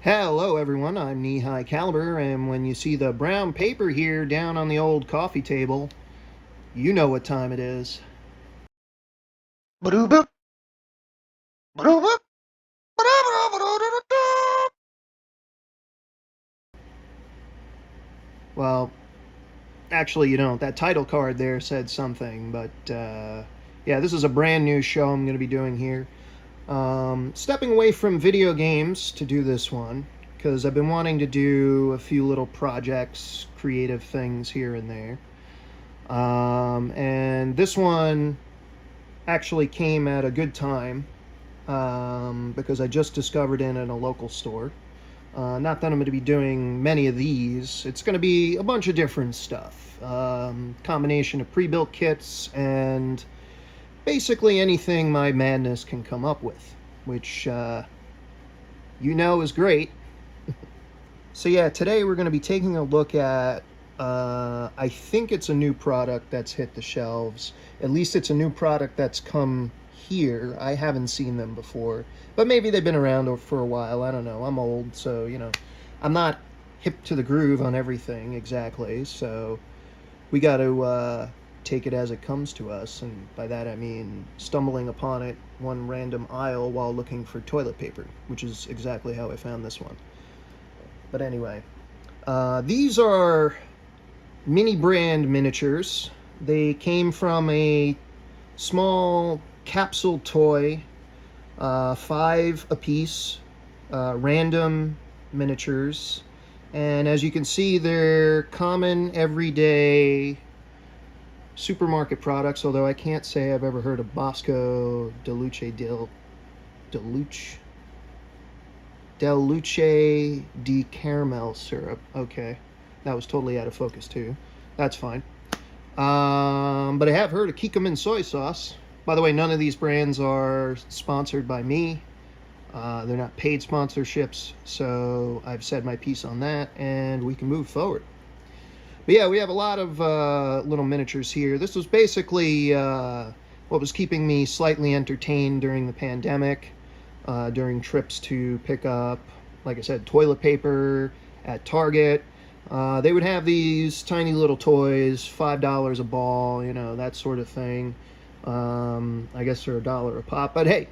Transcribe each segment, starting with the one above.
Hello everyone, I'm Knee High Caliber, and when you see the brown paper here down on the old coffee table, you know what time it is. Well, actually you don't. That title card there said something, but yeah, this is a brand new show I'm going to be doing here. Stepping away from video games to do this one, because I've been wanting to do a few little projects, creative things here and there. And this one actually came at a good time because I just discovered it in a local store. Not that I'm going to be doing many of these. It's going to be a bunch of different stuff. Combination of pre-built kits and basically anything my madness can come up with, which you know is great. So yeah, today we're going to be taking a look at, I think it's a new product that's hit the shelves. At least it's a new product that's come here. I haven't seen them before, but maybe they've been around for a while. I don't know. I'm old, so, you know, I'm not hip to the groove on everything exactly, so we got to take it as it comes to us, and by that I mean stumbling upon it one random aisle while looking for toilet paper, which is exactly how I found this one. But anyway, these are mini brand miniatures. They came from a small capsule toy, 5 a piece, random miniatures. And as you can see, they're common, everyday supermarket products, although I can't say I've ever heard of Bosco Deluce de caramel syrup. Okay, that was totally out of focus too. That's fine. But I have heard of Kikkoman soy sauce. By the way, none of these brands are sponsored by me. They're not paid sponsorships, so I've said my piece on that, and we can move forward. But yeah, we have a lot of little miniatures here. This was basically what was keeping me slightly entertained during the pandemic, during trips to pick up, like I said, toilet paper at Target. They would have these tiny little toys, $5 a ball, you know, that sort of thing. I guess they're $1 a pop, but hey,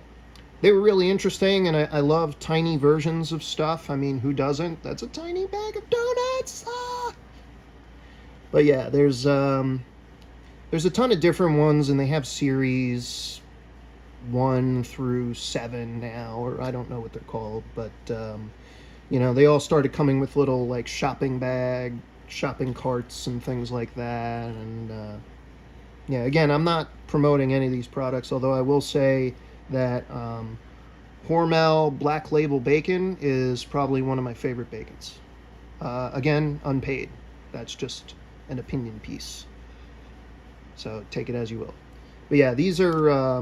they were really interesting, and I love tiny versions of stuff. I mean, who doesn't? That's a tiny bag of donuts. Ah! But yeah, there's a ton of different ones, and they have series 1 through 7 now, or I don't know what they're called, but you know, they all started coming with little like shopping carts and things like that. And yeah, again, I'm not promoting any of these products, although I will say that Hormel Black Label Bacon is probably one of my favorite bacons. Again, unpaid. That's just an opinion piece, so take it as you will. But yeah, these are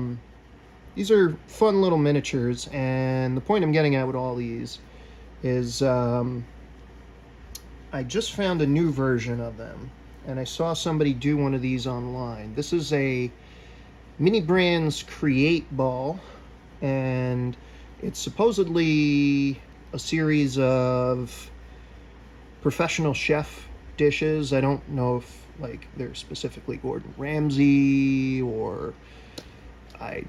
fun little miniatures, and the point I'm getting at with all these is I just found a new version of them, and I saw somebody do one of these online. This is a Mini Brands Create ball, and it's supposedly a series of professional chef dishes. I don't know if like they're specifically Gordon Ramsay, or I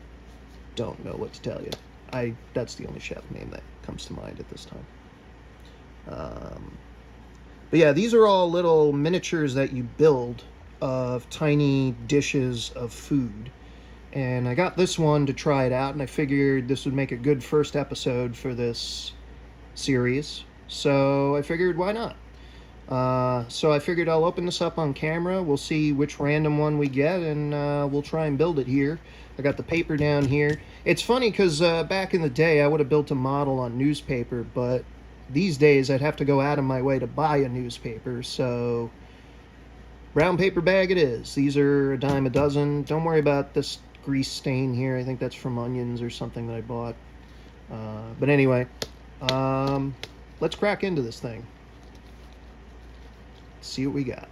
don't know what to tell you. That's the only chef name that comes to mind at this time. But yeah, these are all little miniatures that you build of tiny dishes of food. And I got this one to try it out, and I figured this would make a good first episode for this series. So I figured, why not? So I figured I'll open this up on camera. We'll see which random one we get, and we'll try and build it here. I got the paper down here. It's funny because back in the day, I would have built a model on newspaper, but these days I'd have to go out of my way to buy a newspaper, so brown paper bag it is. These are $0.10 a dozen. Don't worry about this grease stain here. I think that's from onions or something that I bought. But anyway, let's crack into this thing. See what we got.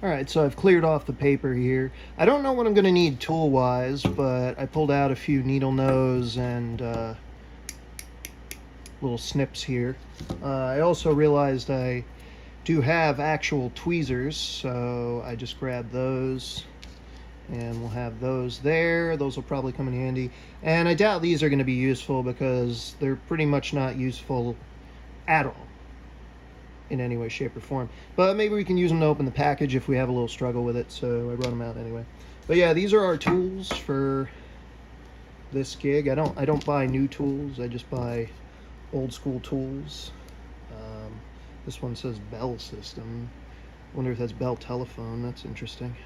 Alright, so I've cleared off the paper here. I don't know what I'm going to need tool-wise, but I pulled out a few needle nose and little snips here. I also realized I do have actual tweezers, so I just grabbed those, and we'll have those there. Those will probably come in handy, and I doubt these are going to be useful because they're pretty much not useful at all in any way, shape, or form. But maybe we can use them to open the package if we have a little struggle with it, so I brought them out anyway. But yeah, these are our tools for this gig. I don't buy new tools, I just buy old school tools. This one says Bell System. I wonder if that's Bell Telephone. That's interesting.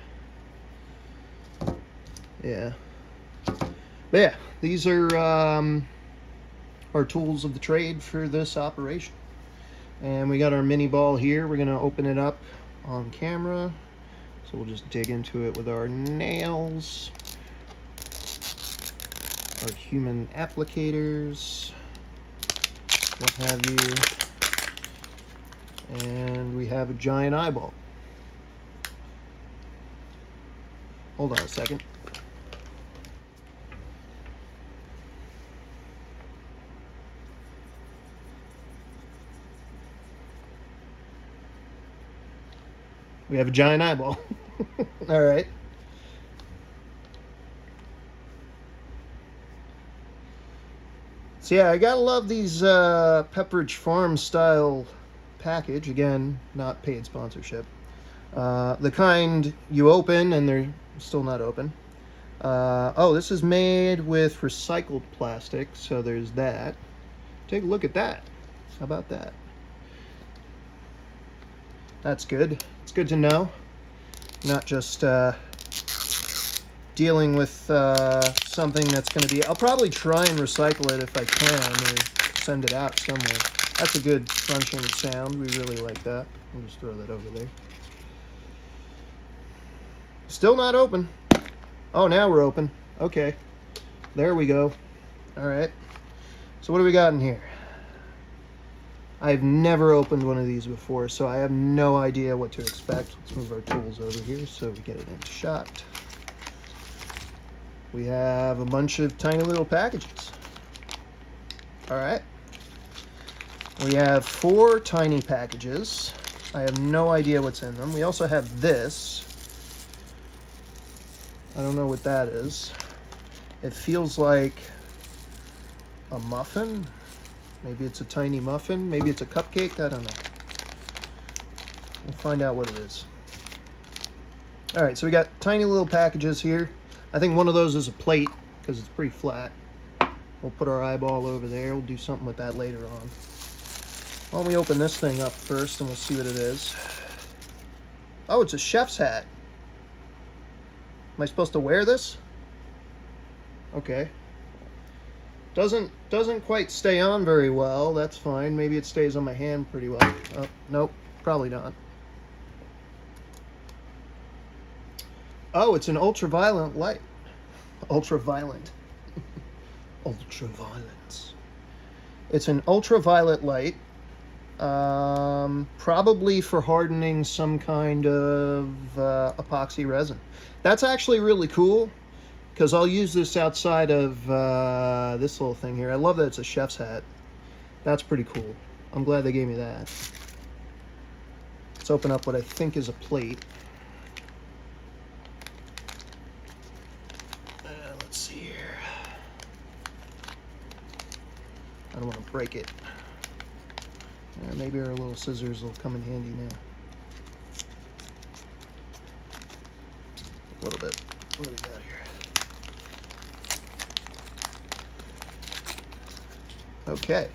Yeah. But yeah, these are our tools of the trade for this operation. And we got our mini ball here. We're going to open it up on camera. So we'll just dig into it with our nails. Our human applicators, what have you. And we have a giant eyeball. Hold on a second. We have a giant eyeball. All right. So yeah, I gotta love these Pepperidge Farm style package. Again, not paid sponsorship. The kind you open and they're still not open. Oh, this is made with recycled plastic, so there's that. Take a look at that. How about that? That's good. It's good to know. Not just dealing with something that's going to be... I'll probably try and recycle it if I can, or send it out somewhere. That's a good crunching sound. We really like that. We'll just throw that over there. Still not open. Oh, now we're open. Okay. There we go. All right. So what do we got in here? I've never opened one of these before, so I have no idea what to expect. Let's move our tools over here so we get it in shot. We have a bunch of tiny little packages. All right. We have 4 tiny packages. I have no idea what's in them. We also have this. I don't know what that is. It feels like a muffin. Maybe it's a tiny muffin. Maybe it's a cupcake. I don't know. We'll find out what it is. All right, so we got tiny little packages here. I think one of those is a plate because it's pretty flat. We'll put our eyeball over there. We'll do something with that later on. Why don't we open this thing up first and we'll see what it is. Oh, it's a chef's hat. Am I supposed to wear this? Okay. Doesn't quite stay on very well. That's fine. Maybe it stays on my hand pretty well. Oh, nope, probably not. Oh, it's an ultraviolet light. Ultraviolet. Ultraviolet. It's an ultraviolet light. Probably for hardening some kind of epoxy resin. That's actually really cool because I'll use this outside of this little thing here. I love that it's a chef's hat. That's pretty cool. I'm glad they gave me that. Let's open up what I think is a plate. Let's see here. I don't want to break it. Maybe our little scissors will come in handy now. A little bit. What do we got here? Okay.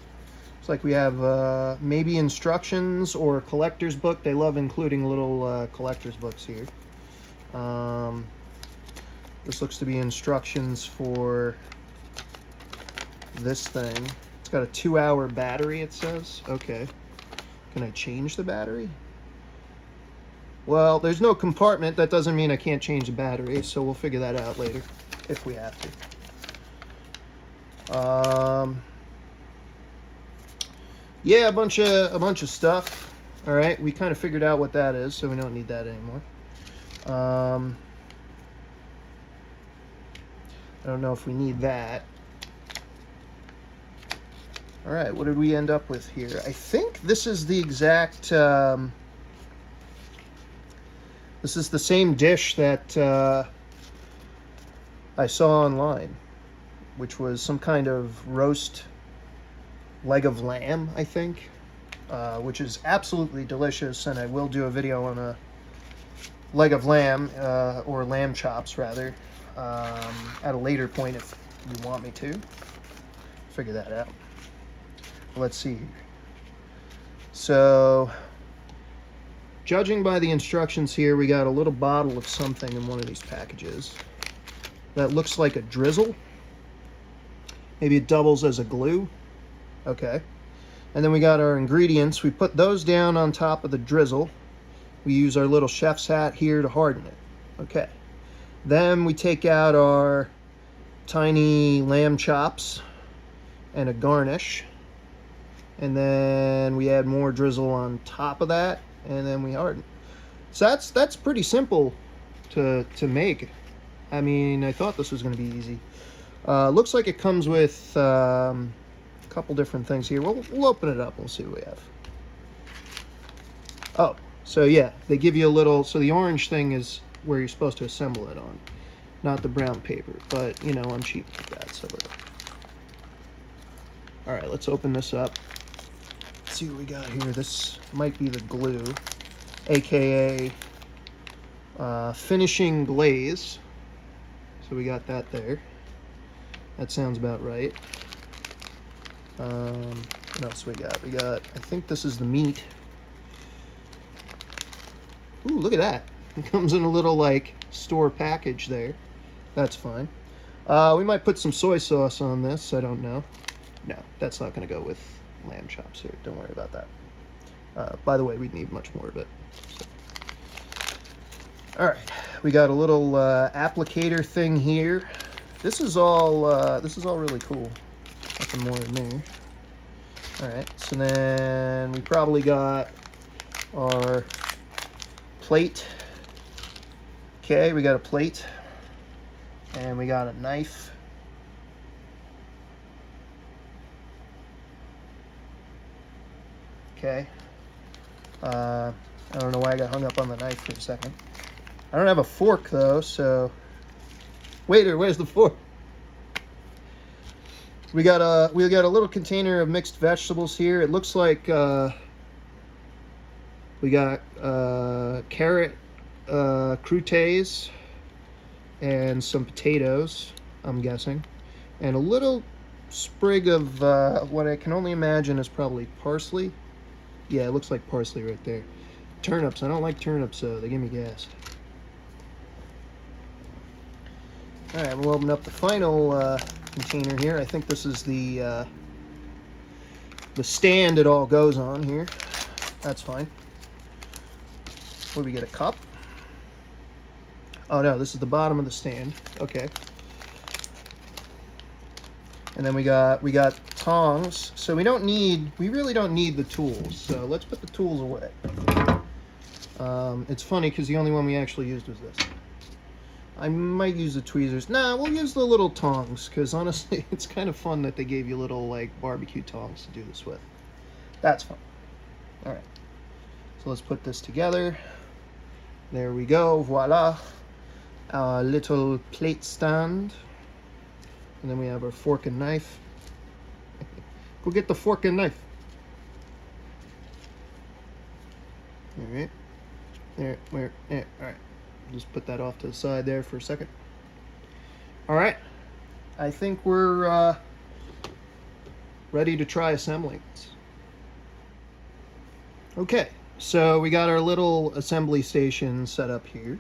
Looks like we have maybe instructions or a collector's book. They love including little collector's books here. This looks to be instructions for this thing. It's got a 2-hour battery, it says. Okay. Can I change the battery? Well, there's no compartment. That doesn't mean I can't change the battery, so we'll figure that out later if we have to. Yeah, a bunch of stuff. All right, we kind of figured out what that is, so we don't need that anymore. I don't know if we need that. All right, what did we end up with here? I think this is the exact, this is the same dish that I saw online, which was some kind of roast leg of lamb, I think, which is absolutely delicious, and I will do a video on a leg of lamb, or lamb chops, rather, at a later point if you want me to. Figure that out. Let's see here. So, judging by the instructions here, we got a little bottle of something in one of these packages that looks like a drizzle. Maybe it doubles as a glue. Okay. And then we got our ingredients. We put those down on top of the drizzle. We use our little chef's hat here to harden it. Okay. Then we take out our tiny lamb chops and a garnish. And then we add more drizzle on top of that, and then we harden. So that's pretty simple to make. I mean, I thought this was going to be easy. Looks like it comes with a couple different things here. We'll open it up and we'll see what we have. Oh, so yeah, they give you a little, so the orange thing is where you're supposed to assemble it on, not the brown paper. But, you know, I'm cheap with that, so all right, let's open this up. Let's see what we got here. This might be the glue, aka finishing glaze. So we got that there. That sounds about right. What else we got? We got, I think this is the meat. Ooh, look at that. It comes in a little like store package there. That's fine. We might put some soy sauce on this. I don't know. No, that's not going to go with lamb chops here. Don't worry about that. By the way, we'd need much more of it. So. All right, we got a little applicator thing here. This is all really cool. Nothing more in there. All right, so then we probably got our plate. Okay, we got a plate, and we got a knife. Okay. I don't know why I got hung up on the knife for a second. I don't have a fork though, so waiter, where's the fork? We got a little container of mixed vegetables here. It looks like we got carrot croutets and some potatoes, I'm guessing, and a little sprig of what I can only imagine is probably parsley. Yeah, it looks like parsley right there. Turnips. I don't like turnips, so they give me gas. All right, we'll open up the final container here. I think this is the stand it all goes on here. That's fine. What do we get? A cup? Oh no, this is the bottom of the stand. Okay. And then we got tongs. So we really don't need the tools. So let's put the tools away. It's funny because the only one we actually used was this. I might use the tweezers. Nah, we'll use the little tongs because honestly, it's kind of fun that they gave you little like barbecue tongs to do this with. That's fun. All right. So let's put this together. There we go. Voila. Our little plate stand. And then we have our fork and knife. Go get the fork and knife. All right. There. All right. Just put that off to the side there for a second. All right. I think we're ready to try assembling this. Okay. So we got our little assembly station set up here.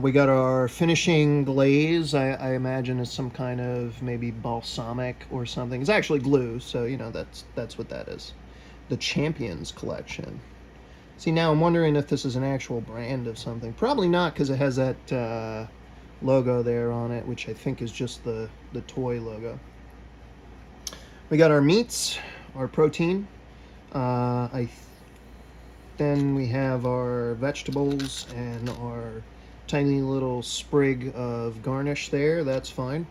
We got our finishing glaze. I imagine it's some kind of maybe balsamic or something. It's actually glue, so you know that's what that is. The Champions collection. See, now I'm wondering if this is an actual brand of something. Probably not, because it has that logo there on it, which I think is just the toy logo. We got our meats, our protein. Then we have our vegetables and our tiny little sprig of garnish there. That's fine.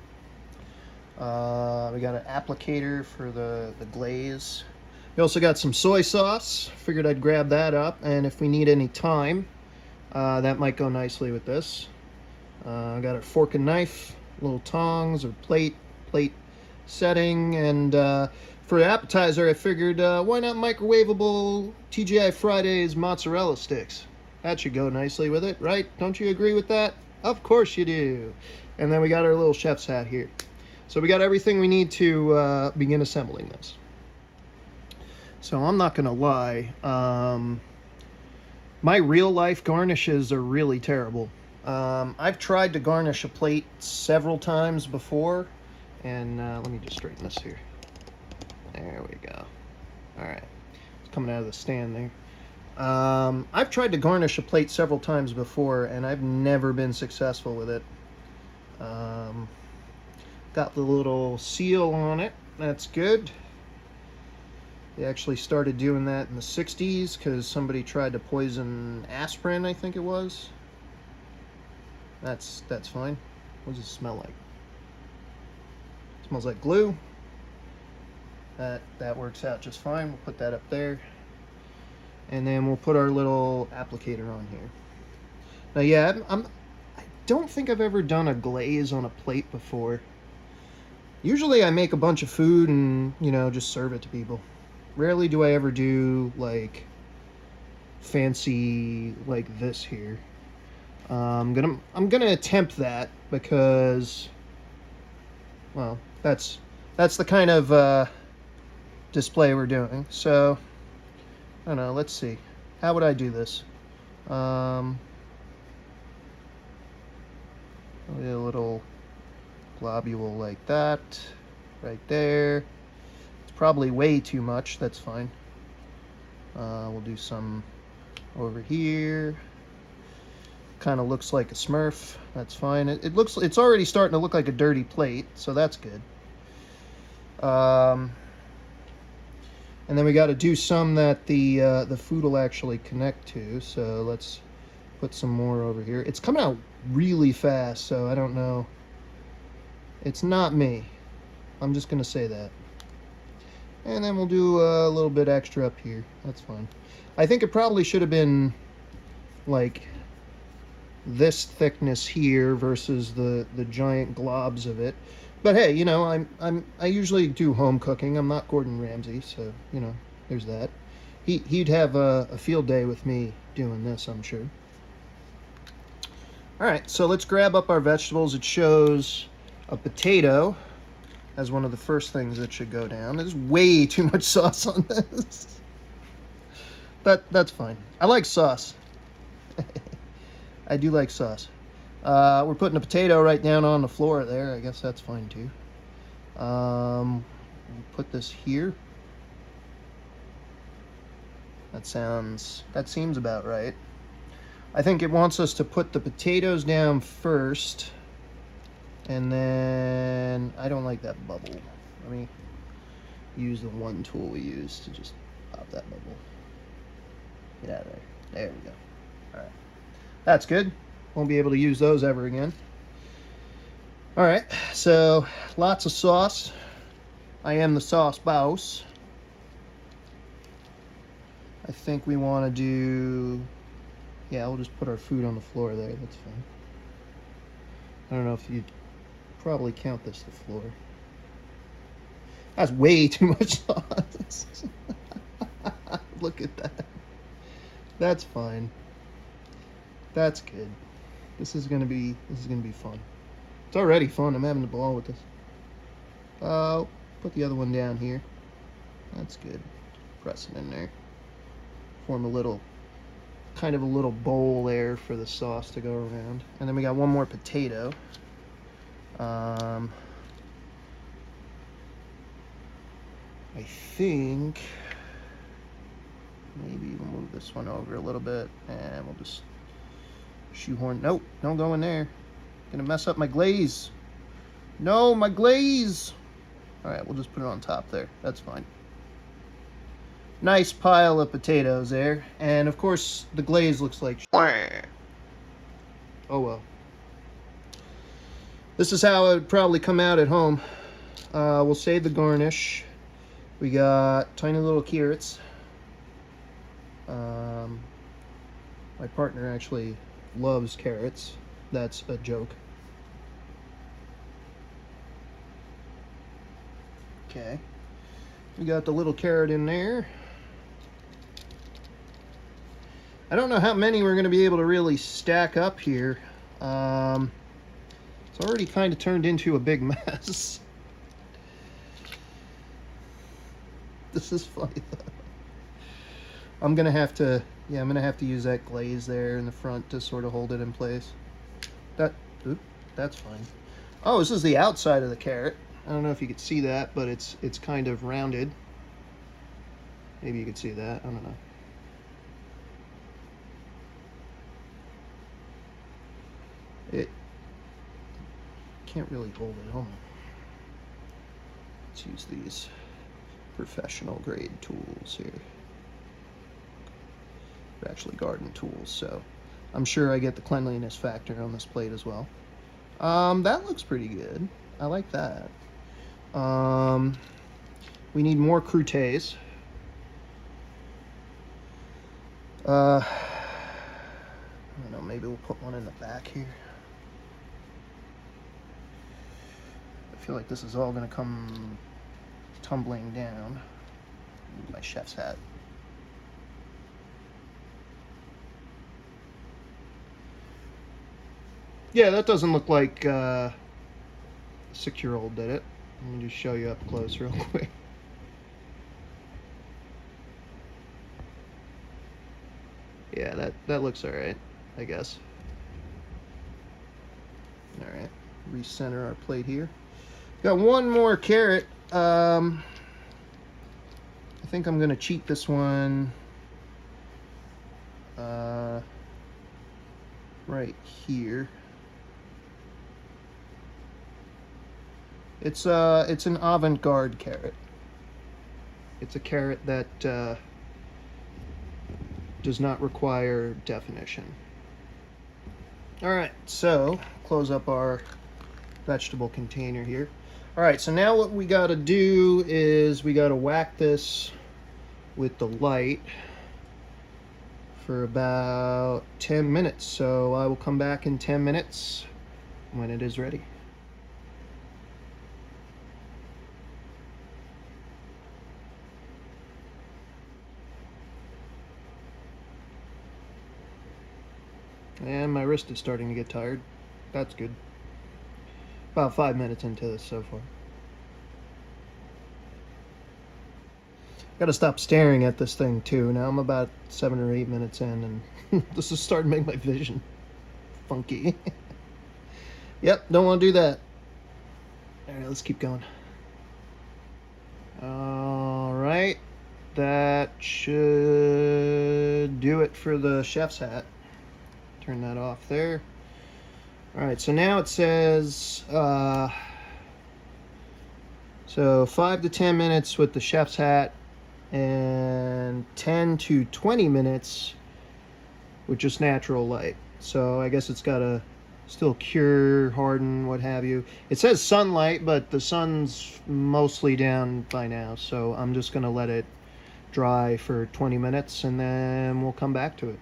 We got an applicator for the glaze. We also got some soy sauce. Figured I'd grab that up, and if we need any thyme, that might go nicely with this. Got a fork and knife, little tongs or plate setting, and for the appetizer, I figured why not microwavable TGI Fridays mozzarella sticks? That should go nicely with it, right? Don't you agree with that? Of course you do. And then we got our little chef's hat here. So we got everything we need to begin assembling this. So I'm not gonna lie, my real life garnishes are really terrible. I've tried to garnish a plate several times before, and let me just straighten this here. There we go. All right, it's coming out of the stand there. I've tried to garnish a plate several times before, and I've never been successful with it. Got the little seal on it. That's good. They actually started doing that in the 60s because somebody tried to poison aspirin, I think it was. That's fine. What does it smell like? It smells like glue. That works out just fine. We'll put that up there. And then we'll put our little applicator on here. Now, yeah, I don't think I've ever done a glaze on a plate before. Usually I make a bunch of food and, you know, just serve it to people. Rarely do I ever do, like, fancy like this here. I'm gonna attempt that because, well, that's the kind of display we're doing. So I don't know, let's see, how would I do this? A little globule like that right there. It's probably way too much. That's fine. We'll do some over here. Kind of looks like a Smurf. That's fine. It's already starting to look like a dirty plate, so that's good. And then we got to do some that the food will actually connect to. So let's put some more over here. It's coming out really fast, so I don't know. It's not me. I'm just gonna say that. And then we'll do a little bit extra up here. That's fine. I think it probably should have been like this thickness here versus the giant globs of it. But hey, you know, I usually do home cooking. I'm not Gordon Ramsay, so you know, there's that. He'd have a field day with me doing this, I'm sure. All right, so let's grab up our vegetables. It shows a potato as one of the first things that should go down. There's way too much sauce on this. That's fine. I like sauce. I do like sauce. We're putting a potato right down on the floor there. I guess that's fine too. We'll put this here. That seems about right. I think it wants us to put the potatoes down first. And then, I don't like that bubble. Let me use the one tool we use to just pop that bubble. Get out of there. There we go. All right. That's good. Won't be able to use those ever again. All right. So, lots of sauce. I am the sauce boss. I think we want to do... Yeah, we'll just put our food on the floor there. That's fine. I don't know if you'd probably count this the floor. That's way too much sauce. Look at that. That's fine. That's good. This is gonna be fun. It's already fun. I'm having a ball with this. I'll put the other one down here. That's good. Press it in there. Form a little bowl there for the sauce to go around. And then we got one more potato. I think maybe we'll move this one over a little bit and we'll just shoehorn. Nope, don't go in there. Gonna mess up my glaze. No, my glaze. All right, we'll just put it on top there. That's fine. Nice pile of potatoes there. And of course, the glaze looks like oh well. This is how it would probably come out at home. We'll save the garnish. We got tiny little carrots. My partner actually loves carrots. That's a joke. Okay. We got the little carrot in there. I don't know how many we're going to be able to really stack up here. It's already kind of turned into a big mess. This is funny though. I'm gonna have to use that glaze there in the front to sort of hold it in place. That's fine. Oh, this is the outside of the carrot. I don't know if you could see that, but it's kind of rounded. Maybe you could see that. I don't know. It can't really hold it on. Let's use these professional grade tools here. They're actually garden tools, so I'm sure I get the cleanliness factor on this plate as well. That looks pretty good. I like that. We need more croutets. I don't know, maybe we'll put one in the back here. I feel like this is all going to come tumbling down. Ooh, my chef's hat. Yeah, that doesn't look like a 6-year-old did it. Let me just show you up close real quick. Yeah, that looks alright, I guess. Alright, recenter our plate here. Got one more carrot. I think I'm gonna cheat this one right here. It's an avant-garde carrot. It's a carrot that does not require definition. Alright, so close up our vegetable container here. Alright, so now what we gotta do is we gotta whack this with the light for about 10 minutes. So I will come back in 10 minutes when it is ready. And my wrist is starting to get tired. That's good. About 5 minutes into this so far. Gotta stop staring at this thing too. Now I'm about 7 or 8 minutes in and this is starting to make my vision funky. Yep, don't want to do that. Alright, let's keep going. Alright, that should do it for the chef's hat. Turn that off there. Alright, so now it says so 5 to 10 minutes with the chef's hat and 10 to 20 minutes with just natural light. So I guess it's got to still cure, harden, what have you. It says sunlight, but the sun's mostly down by now, so I'm just going to let it dry for 20 minutes and then we'll come back to it.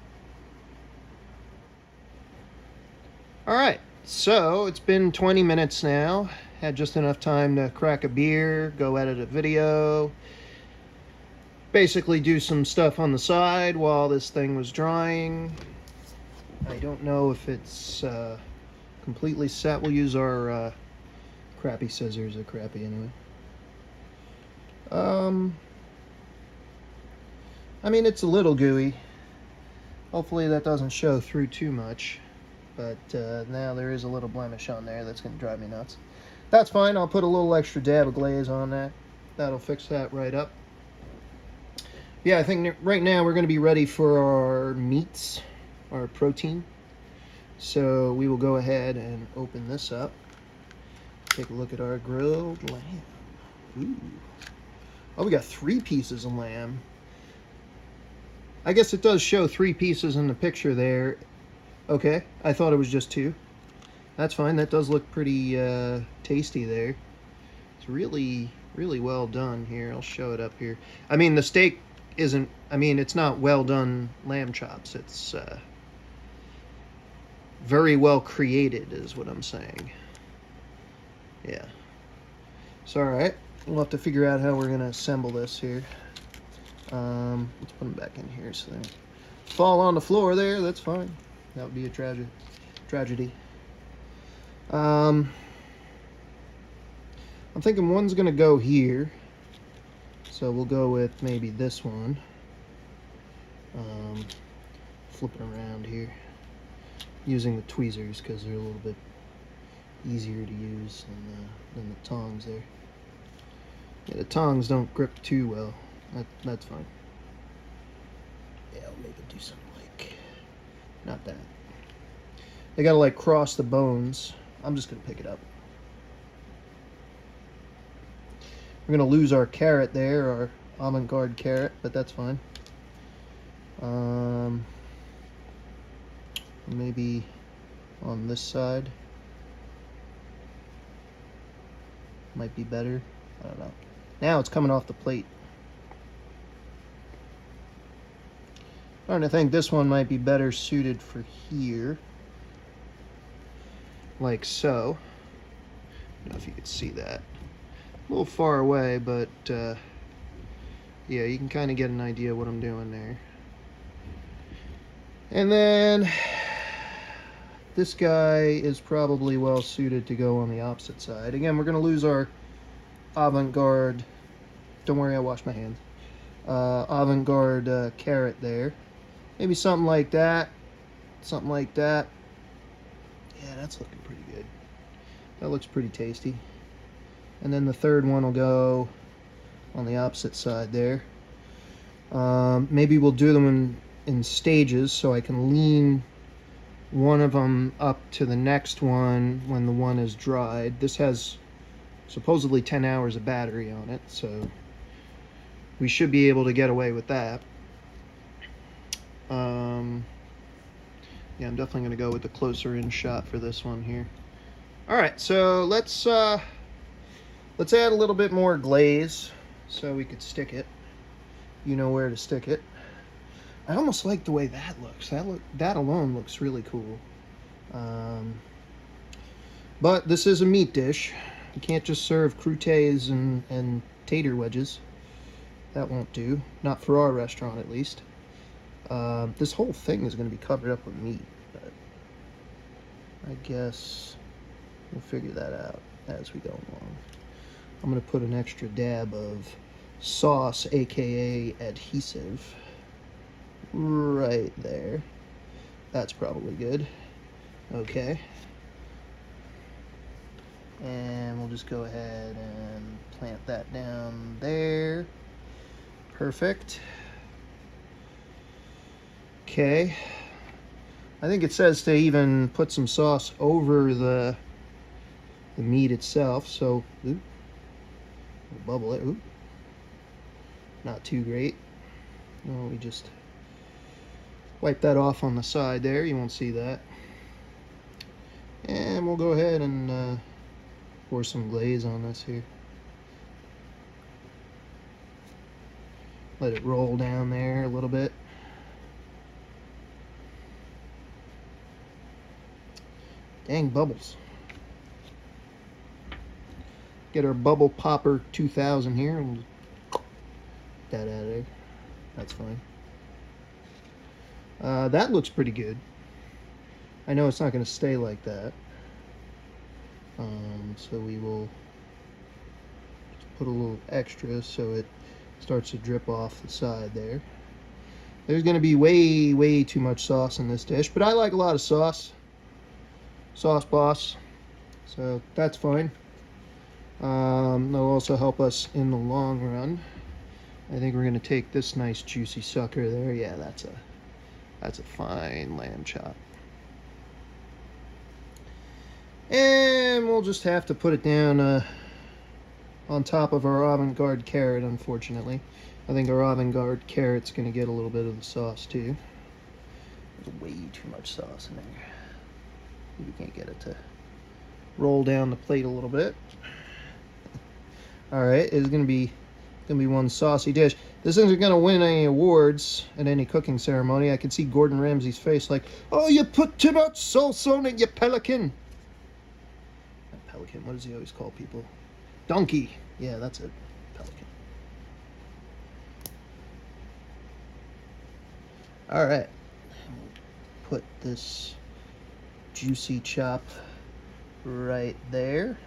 Alright, so it's been 20 minutes now. Had just enough time to crack a beer, go edit a video, basically do some stuff on the side while this thing was drying. I don't know if it's completely set. We'll use our crappy scissors. They're crappy anyway. I mean, it's a little gooey. Hopefully that doesn't show through too much. But now there is a little blemish on there that's going to drive me nuts. That's fine. I'll put a little extra dab of glaze on that. That'll fix that right up. Yeah, I think right now we're going to be ready for our meats, our protein. So we will go ahead and open this up. Take a look at our grilled lamb. Ooh. Oh, we got 3 pieces of lamb. I guess it does show 3 pieces in the picture there. Okay, I thought it was just 2. That's fine. That does look pretty tasty there. It's It's really, really well done here. I'll show it up here. I mean, the steak isn't, I mean, it's not well done lamb chops. It's very well created is what I'm saying. Yeah. It's all right. We'll have to figure out how we're going to assemble this here. Let's put them back in here so they don't fall on the floor there. That's fine. That would be a tragedy. I'm thinking one's going to go here. So we'll go with maybe this one. Flip it around here. Using the tweezers because they're a little bit easier to use than the tongs there. Yeah, the tongs don't grip too well. That's fine. Yeah, I'll make it do something like, not that. They gotta like cross the bones. I'm just gonna pick it up. We're gonna lose our carrot there, our avant-garde carrot, but that's fine. Maybe on this side might be better. I don't know. Now it's coming off the plate. Starting to think this one might be better suited for here, like so. I don't know if you could see that. A little far away, but yeah, you can kind of get an idea what I'm doing there. And then this guy is probably well suited to go on the opposite side. Again, we're going to lose our avant-garde, don't worry, I washed my hands, avant-garde carrot there. Maybe something like that, something like that. Yeah, that's looking pretty good. That looks pretty tasty. And then the third one will go on the opposite side there. Maybe we'll do them in stages so I can lean one of them up to the next one when the one is dried. This has supposedly 10 hours of battery on it, so we should be able to get away with that. Yeah, I'm definitely going to go with the closer in shot for this one here. All right, so let's add a little bit more glaze so we could stick it. You know where to stick it. I almost like the way that looks. That alone looks really cool. But this is a meat dish. You can't just serve croutets and tater wedges. That won't do. Not for our restaurant, at least. This whole thing is going to be covered up with meat. But I guess we'll figure that out as we go along. I'm going to put an extra dab of sauce, aka adhesive, right there. That's probably good. Okay. And we'll just go ahead and plant that down there. Perfect. Okay. I think it says to even put some sauce over the meat itself, so we'll bubble it. Oop. Not too great. No, we just wipe that off on the side there. You won't see that. And we'll go ahead and pour some glaze on this here. Let it roll down there a little bit. Dang bubbles. Get our bubble popper 2000 here and that out of there. That's fine. That looks pretty good. I know it's not going to stay like that. So we will put a little extra so it starts to drip off the side there. There's going to be way too much sauce in this dish, but I like a lot of sauce. Sauce boss. So that's fine. That'll also help us in the long run. I think we're going to take this nice juicy sucker there. Yeah, that's a fine lamb chop. And we'll just have to put it down on top of our avant-garde carrot, unfortunately. I think our avant-garde carrot's going to get a little bit of the sauce too. There's way too much sauce in there. We can't get it to roll down the plate a little bit. All right, it's gonna be one saucy dish. This isn't gonna win any awards at any cooking ceremony. I can see Gordon Ramsay's face, like, "Oh, you put too much sauce on it, you pelican." Not pelican. What does he always call people? Donkey. Yeah, that's it. Pelican. All right. Put this juicy chop right there.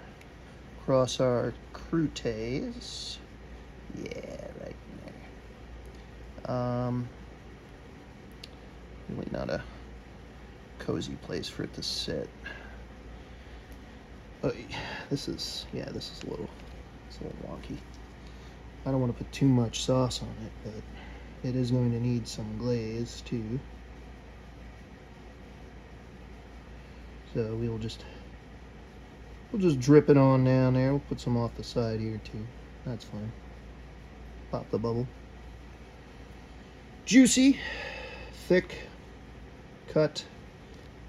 Across our croutons. Yeah, right in there. Really not a cozy place for it to sit. Oh, this is a little wonky. I don't want to put too much sauce on it, but it is going to need some glaze too. So we'll just drip it on down there. We'll put some off the side here too. That's fine. Pop the bubble. Juicy, thick, cut,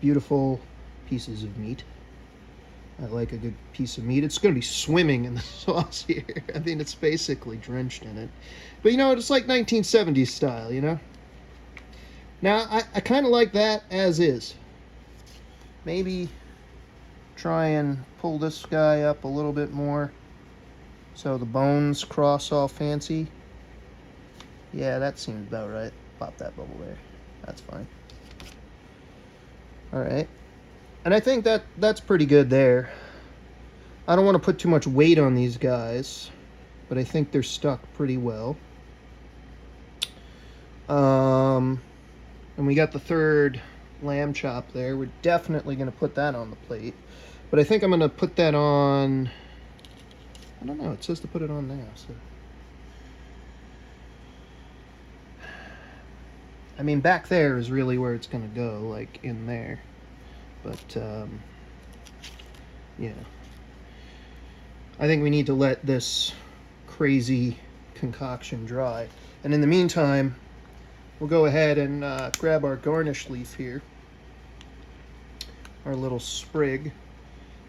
beautiful pieces of meat. I like a good piece of meat. It's going to be swimming in the sauce here. I mean, it's basically drenched in it. But, you know, it's like 1970s style, you know? Now, I kind of like that as is. Maybe try and pull this guy up a little bit more so the bones cross all fancy. Yeah, that seems about right. Pop that bubble there. That's fine. All right. And I think that's pretty good there. I don't want to put too much weight on these guys, but I think they're stuck pretty well. And we got the third lamb chop there. We're definitely going to put that on the plate. But I think I'm going to put that on... I don't know. It says to put it on now, so... I mean, back there is really where it's going to go, like in there. But, yeah. I think we need to let this crazy concoction dry. And in the meantime, we'll go ahead and grab our garnish leaf here. Our little sprig.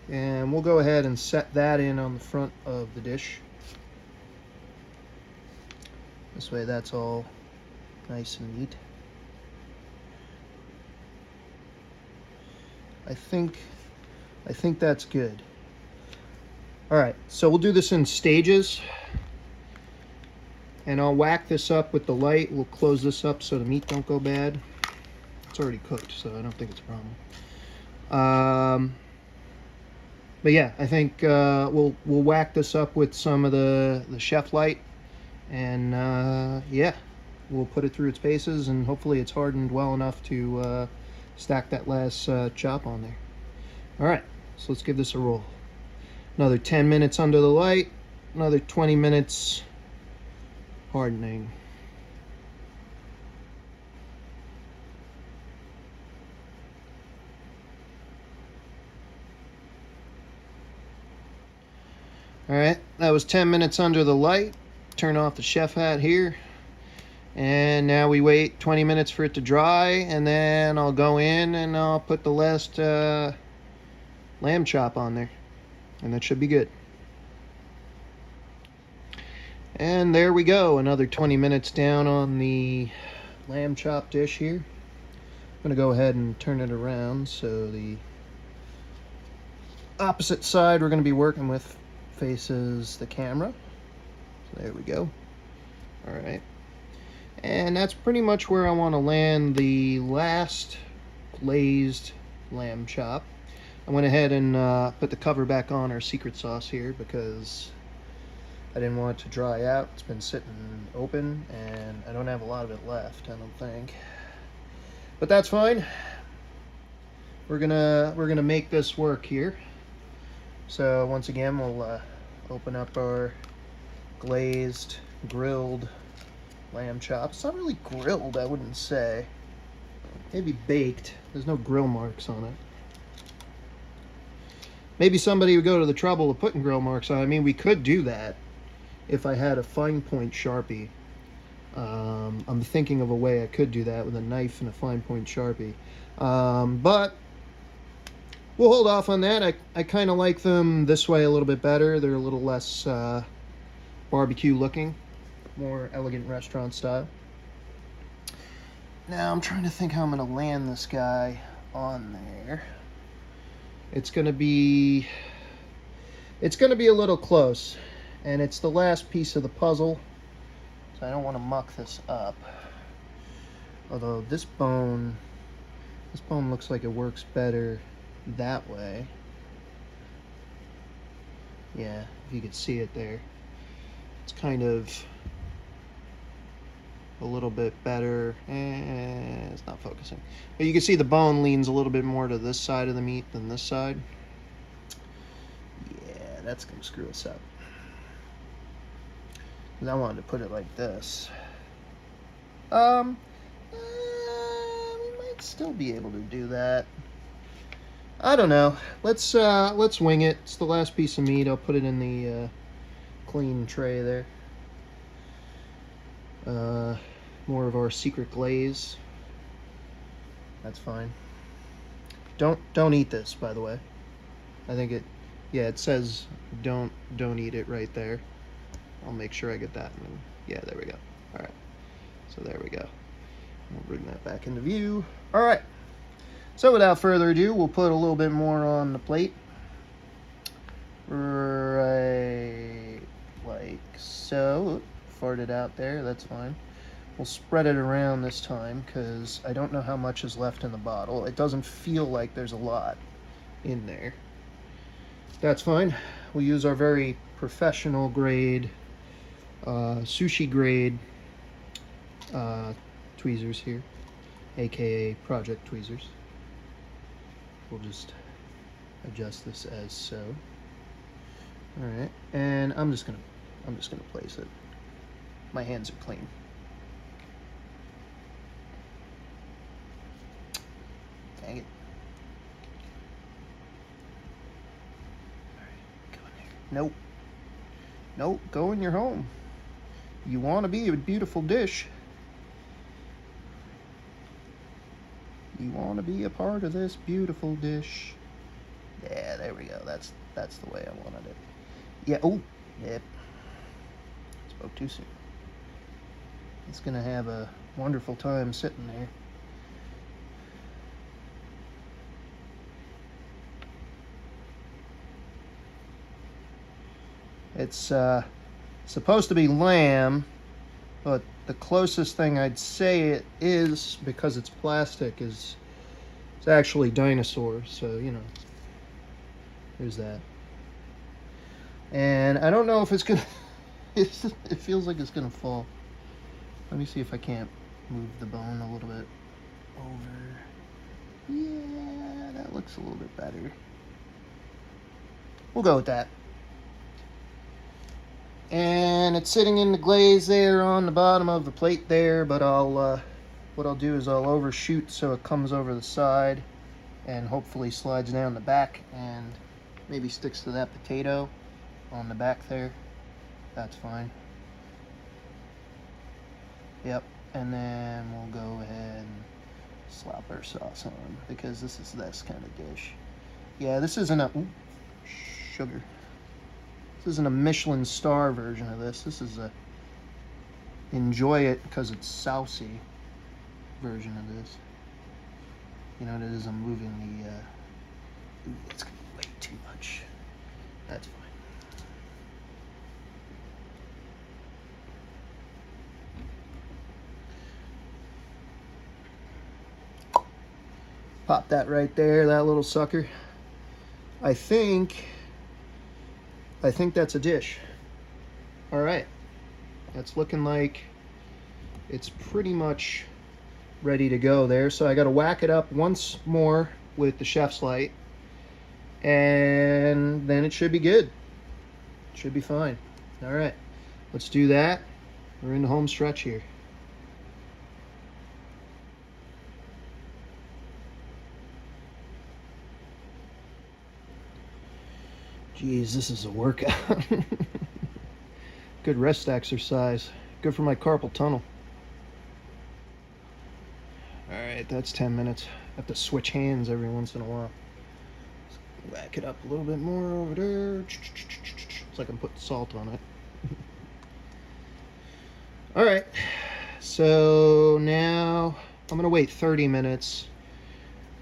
And we'll go ahead and set that in on the front of the dish. This way that's all nice and neat. I think that's good. All right, so we'll do this in stages. And I'll whack this up with the light. We'll close this up so the meat don't go bad. It's already cooked, so I don't think it's a problem. But yeah, I think we'll whack this up with some of the chef light. And yeah, we'll put it through its paces, and hopefully it's hardened well enough to stack that last chop on there. All right, so let's give this a roll. Another 10 minutes under the light, another 20 minutes hardening. All right, that was 10 minutes under the light. Turn off the chef hat here. And now we wait 20 minutes for it to dry, and then I'll go in and I'll put the last lamb chop on there. And that should be good. And there we go, another 20 minutes down on the lamb chop dish here. I'm gonna go ahead and turn it around so the opposite side we're gonna be working with faces the camera. So there we go. All right. And that's pretty much where I want to land the last glazed lamb chop. I went ahead and put the cover back on our secret sauce here because I didn't want it to dry out. It's been sitting open and I don't have a lot of it left, I don't think. But that's fine. We're gonna make this work here. So once again, we'll open up our glazed, grilled lamb chop. It's not really grilled, I wouldn't say. Maybe baked. There's no grill marks on it. Maybe somebody would go to the trouble of putting grill marks on it. I mean, we could do that if I had a fine point Sharpie. I'm thinking of a way I could do that with a knife and a fine point Sharpie. But we'll hold off on that. I kind of like them this way a little bit better. They're a little less barbecue looking, more elegant restaurant style. Now I'm trying to think how I'm going to land this guy on there. It's going to be a little close, and it's the last piece of the puzzle, so I don't want to muck this up. Although this bone looks like it works better that way. Yeah, if you could see it there. It's kind of a little bit better. It's not focusing. But you can see the bone leans a little bit more to this side of the meat than this side. Yeah, that's going to screw us up. Because I wanted to put it like this. We might still be able to do that. I don't know. Let's wing it. It's the last piece of meat. I'll put it in the clean tray there. More of our secret glaze. That's fine. Don't eat this, by the way. I think it says don't eat it right there. I'll make sure I get that. And yeah, there we go. All right. So there we go. We'll bring that back into view. All right. So without further ado, we'll put a little bit more on the plate. Right like so. Farted out there, that's fine. We'll spread it around this time because I don't know how much is left in the bottle. It doesn't feel like there's a lot in there. That's fine. We'll use our very professional grade, sushi grade tweezers here, aka project tweezers. We'll just adjust this as so. All right, and I'm just gonna place it. My hands are clean. Dang it. All right, go in there. Nope. Nope, go in your home. You want to be a beautiful dish. You want to be a part of this beautiful dish. Yeah, there we go. That's the way I wanted it. Yeah, oh, yep. Spoke too soon. It's gonna have a wonderful time sitting there. It's supposed to be lamb, but the closest thing I'd say it is, because it's plastic, is it's actually dinosaur. So, you know, there's that. And I don't know if it's gonna it feels like it's gonna fall. Let me see if I can't move the bone a little bit over. Yeah, that looks a little bit better. We'll go with that. And it's sitting in the glaze there on the bottom of the plate there, but what I'll do is I'll overshoot so it comes over the side and hopefully slides down the back and maybe sticks to that potato on the back there. That's fine. Yep, and then we'll go ahead and slap our sauce on, because this is this kind of dish. Yeah, this isn't a sugar. This isn't a Michelin star version of this. This is a enjoy it because it's saucy version of this. You know what it is? I'm moving the it's gonna be way too much. That's fine. Pop that right there, that little sucker. I think that's a dish. All right, that's looking like it's pretty much ready to go there. So I got to whack it up once more with the chef's light, and then it should be good. It should be fine. All right, let's do that. We're in the home stretch here. Geez, this is a workout. Good rest exercise. Good for my carpal tunnel. All right, that's 10 minutes. I have to switch hands every once in a while. Whack it up a little bit more over there. It's like I'm putting salt on it. All right, so now I'm gonna wait 30 minutes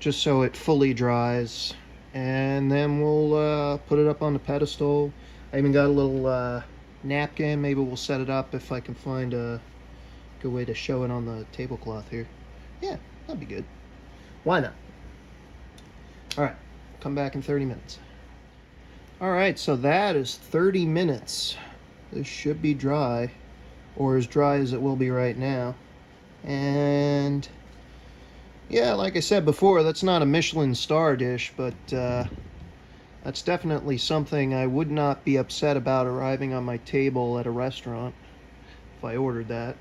just so it fully dries, and then we'll put it up on the pedestal. I even got a little napkin. Maybe we'll set it up if I can find a good way to show it on the tablecloth here. Yeah, that'd be good. Why not? All right, come back in 30 minutes. All right, so that is 30 minutes. This should be dry, or as dry as it will be right now. And yeah, like I said before, that's not a Michelin star dish, but that's definitely something I would not be upset about arriving on my table at a restaurant if I ordered that.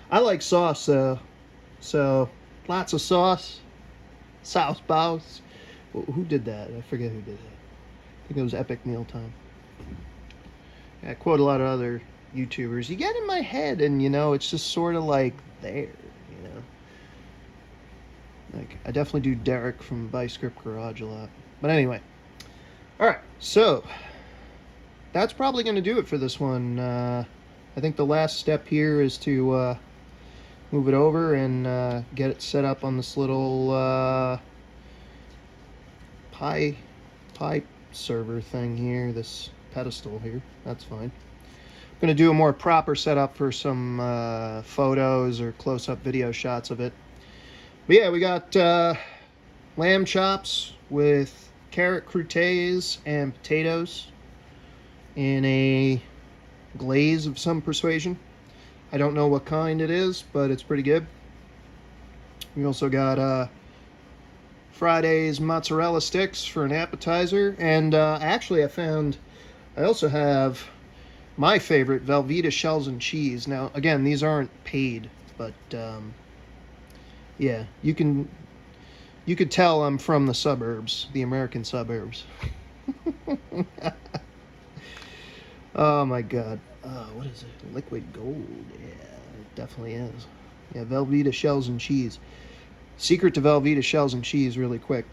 I like sauce though, so lots of sauce. Sauce bows. Who did that? I forget who did that. I think it was Epic Mealtime. I quote a lot of other YouTubers. You get in my head, and it's just sort of like there. Like I definitely do Derek from Byscript Garage a lot. But anyway, all right. So that's probably going to do it for this one. I think the last step here is to move it over and get it set up on this little pie server thing here, this pedestal here. That's fine. I'm going to do a more proper setup for some photos or close-up video shots of it. But yeah, we got lamb chops with carrot croutets and potatoes in a glaze of some persuasion. I don't know what kind it is, but it's pretty good. We also got Friday's mozzarella sticks for an appetizer. And actually, I also have my favorite, Velveeta shells and cheese. Now, again, these aren't paid, but yeah, you could tell I'm from the suburbs, the American suburbs. Oh my God. What is it? Liquid gold. Yeah, it definitely is. Yeah, Velveeta shells and cheese. Secret to Velveeta shells and cheese, really quick.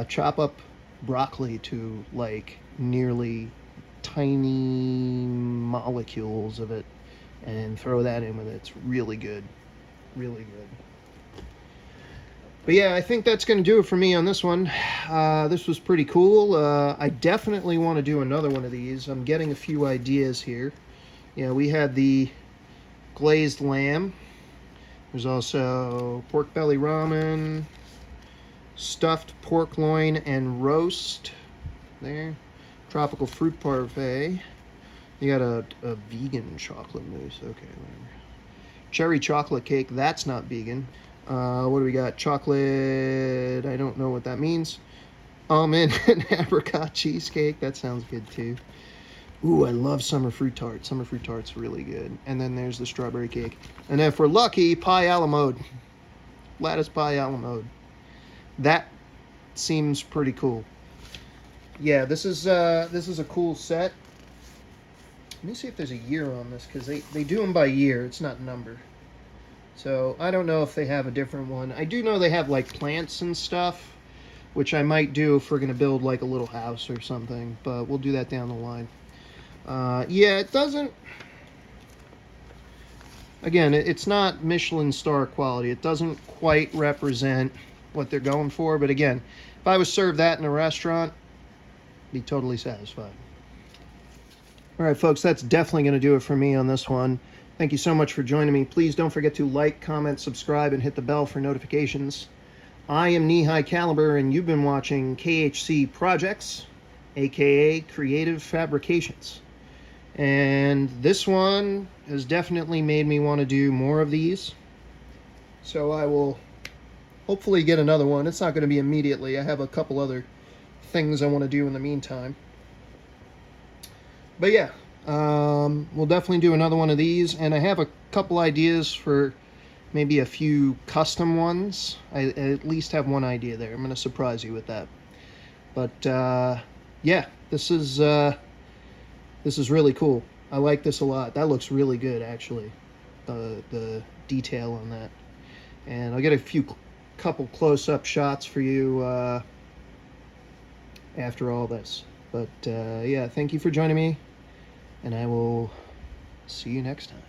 Chop up broccoli to like nearly tiny molecules of it and throw that in with it. It's really good. Really good. But yeah, I think that's going to do it for me on this one. This was pretty cool. I definitely want to do another one of these. I'm getting a few ideas here. Yeah, we had the glazed lamb. There's also pork belly ramen, stuffed pork loin and roast there, tropical fruit parfait. You got a vegan chocolate mousse. Okay, whatever. Cherry chocolate cake. That's not vegan. What do we got? Chocolate. I don't know what that means. Almond and apricot cheesecake. That sounds good too. Ooh, I love summer fruit tart. Summer fruit tart's really good. And then there's the strawberry cake. And if we're lucky, pie a la mode. Lattice pie a la mode. That seems pretty cool. Yeah, this is a cool set. Let me see if there's a year on this, because they do them by year. It's not number. So I don't know if they have a different one. I do know they have like plants and stuff, which I might do if we're going to build like a little house or something. But we'll do that down the line. Yeah, it doesn't... Again, it's not Michelin star quality. It doesn't quite represent what they're going for. But again, if I was served that in a restaurant, I'd be totally satisfied. All right, folks, that's definitely going to do it for me on this one. Thank you so much for joining me. Please don't forget to like, comment, subscribe, and hit the bell for notifications. I am Knee-High Caliber, and you've been watching KHC Projects, aka Creative Fabrications. And this one has definitely made me want to do more of these. So I will hopefully get another one. It's not going to be immediately. I have a couple other things I want to do in the meantime. But yeah, we'll definitely do another one of these. And I have a couple ideas for maybe a few custom ones. I at least have one idea there. I'm going to surprise you with that. But yeah, this is really cool. I like this a lot. That looks really good, actually. The detail on that. And I'll get a couple close-up shots for you after all this. But yeah, thank you for joining me, and I will see you next time.